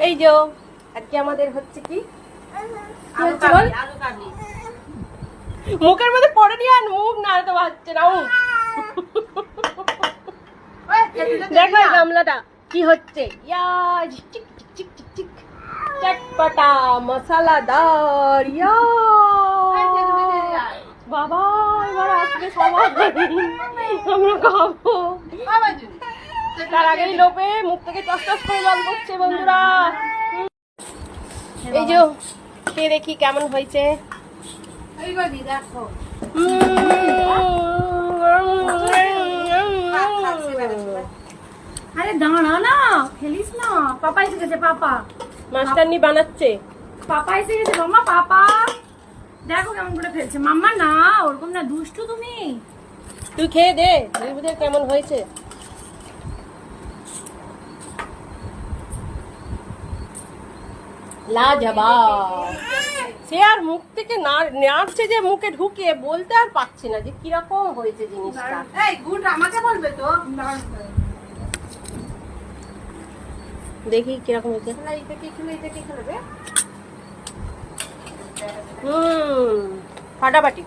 এই যে আজকে আমাদের হচ্ছে কি মুখের মধ্যে পড়ে নিয়ে আর মুখ নাড়াতে পারছে না। দেখো এই গামলাটা কি হচ্ছে, চিক চিক চিক চিক চিক চটপটা মশলাদার। বাবা এবার আসবে সবাই, আমরা খাবো। তার আগেই লোপে মুখ থেকে টস টস করে জল পড়ছে বন্ধুরা। এই যে খেয়ে দেখি কেমন হয়েছে। আরে দাঁড়া না, খেলিস না। পাপা এসে গেছে, পাপা মাস্টারনি বানাচ্ছে। পাপা এসে গেছে মাম্মা, পাপা দেখো কেমন করে ফেলছে। মাম্মা না, ওরকম না, দুষ্টু তুমি। তুই খেয়ে দে, বুঝে কেমন হয়েছে। লাজবাব। সে আর মুখ থেকে নাড়ছে যে মুখে ঢুকিয়ে বলতে আর পাচ্ছি না যে কিরকম হয়েছে জিনিসটা। এই গুড আমাকে বলবে তো। দেখি কিরকম হয়েছে। ফাটাফাটি।